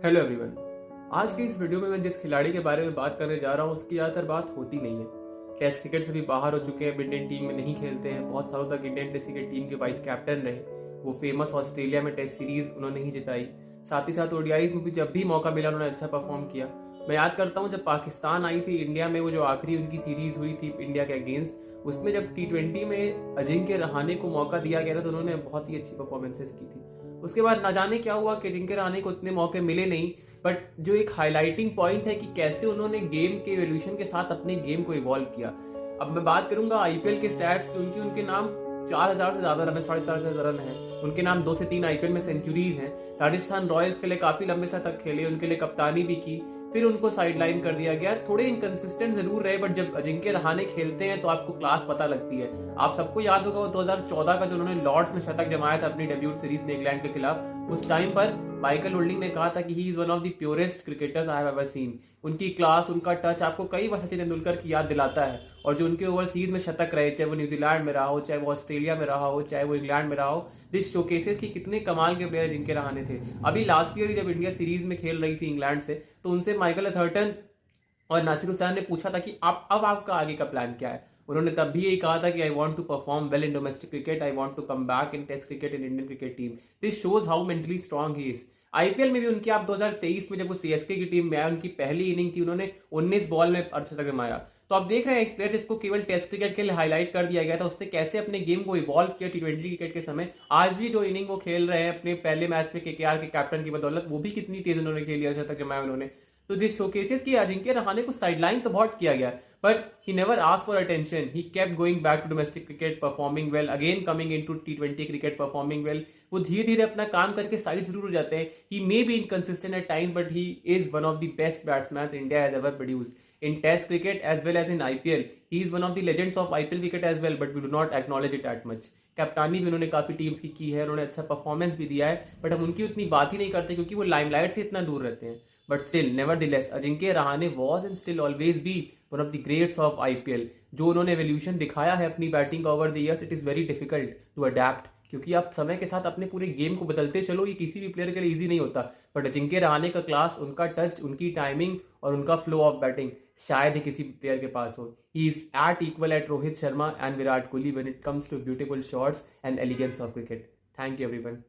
Hello everyone. आज की इस वीडियो में मैं जिस खिलाड़ी के बारे में बात करने जा रहा हूँ उसकी ज़्यादातर बात होती नहीं है। टेस्ट क्रिकेट से भी बाहर हो चुके हैं, इंडियन टीम में नहीं खेलते हैं, बहुत सालों तक इंडियन टेस्ट क्रिकेट टीम के वाइस कैप्टन रहे। वो फेमस ऑस्ट्रेलिया में टेस्ट सीरीज उन्होंने ही जिताई। साथ ही साथ ओडीआईज में भी जब भी मौका मिला उन्होंने अच्छा परफॉर्म किया। मैं याद करता हूँ जब पाकिस्तान आई थी इंडिया में, वो जो आखिरी उनकी सीरीज हुई थी इंडिया के अगेंस्ट, उसमें जब T20 में अजिंक्य रहाणे को मौका दिया गया था तो उन्होंने बहुत ही अच्छी परफॉर्मेंसेस की थी। उसके बाद ना जाने क्या हुआ कि अजिंक्य रहाणे को उतने मौके मिले नहीं। बट जो एक हाईलाइटिंग पॉइंट है कि कैसे उन्होंने गेम के एवोल्यूशन के साथ अपने गेम को इवॉल्व किया। अब मैं बात करूंगा आईपीएल के स्टैट्स की, उनके नाम 4,000 से ज्यादा रन है, 4,500 रन है उनके नाम, 2 से 3 आईपीएल में सेंचुरीज हैं। राजस्थान रॉयल्स के लिए काफी लंबे समय तक खेले, उनके लिए कप्तानी भी की, फिर उनको साइडलाइन कर दिया गया। थोड़े इनकंसिस्टेंट जरूर रहे, बट जब अजिंक्य रहाणे खेलते हैं तो आपको क्लास पता लगती है। आप सबको याद होगा वो 2014 का जो उन्होंने लॉर्ड्स में शतक जमाया था अपनी डेब्यूट सीरीज में इंग्लैंड के खिलाफ। उस टाइम पर माइकल होल्डिंग ने कहा था कि he is one of the purest cricketers I have ever seen. उनकी क्लास, उनका टच आपको कई बार सचिन तेंदुलकर की याद दिलाता है। और जो उनके ओवरसीज में शतक रहे, चाहे वो न्यूजीलैंड में रहा हो, चाहे वो ऑस्ट्रेलिया में रहा हो, चाहे वो इंग्लैंड में रहा हो, दिस शोकेसेस की कितने कमाल के प्लेयर जिनके रहाणे थे। अभी लास्ट ईयर जब इंडिया सीरीज में खेल रही थी इंग्लैंड से, तो उनसे माइकल अथर्टन और नासिर हुसैन ने पूछा था कि आप अब आपका आगे का प्लान क्या है। उन्होंने तब भी यही कहा था कि I want to perform well in domestic cricket, I want to come back in Test cricket in Indian cricket team. This shows how mentally strong he is. IPL में भी उनकी, आप 2023 में जब वो सीएसके की टीम में आया, उनकी पहली इनिंग थी, उन्होंने 19 बॉल में अर्धशतक जमाया। तो आप देख रहे हैं एक प्लेयर जिसको केवल टेस्ट क्रिकेट के लिए हाईलाइट कर दिया गया था, उसने कैसे अपने गेम को इवॉल्व किया T20 क्रिकेट के समय। आज भी जो इनिंग वो खेल रहे हैं अपने पहले मैच में केकेआर के कैप्टन की बदौलत, वो भी कितनी तेज उन्होंने खेली, अर्धशतक जमाया उन्होंने। तो दिस शोकेसेस की अजिंक्य रहाणे को साइडलाइन तो बहुत किया गया, but he never asked for attention. He kept going back to domestic cricket, performing well, again coming into T20 cricket, performing well. वो धीरे धीरे अपना काम करके साइड जरूर हो जाते हैं। He may be inconsistent at times, but he is one of the best batsmen India has ever produced. In Test cricket as well as in IPL, he is one of the legends of IPL cricket as well, but we do not acknowledge it that much. कैप्टानी भी उन्होंने काफी teams की है, उन्होंने अच्छा performance भी दिया है, बट हम उनकी उतनी बात ही नहीं करते क्योंकि वो लाइमलाइट से इतना दूर रहते हैं। But still nevertheless Ajinkya Rahane was and still always be one of the greats of IPL. जो उन्होंने एवोल्यूशन दिखाया है अपनी बैटिंग का over the years, it is very difficult to adapt, क्योंकि आप समय के साथ अपने पूरे गेम को बदलते चलो, ये किसी भी प्लेयर के लिए इजी नहीं होता। बट अजिंक्य रहाणे का क्लास, उनका टच, उनकी टाइमिंग और उनका फ्लो ऑफ बैटिंग शायद ही किसी प्लेयर के पास हो। He is at equal at Rohit Sharma and Virat Kohli when it comes to beautiful shots and elegance of cricket. Thank you everyone.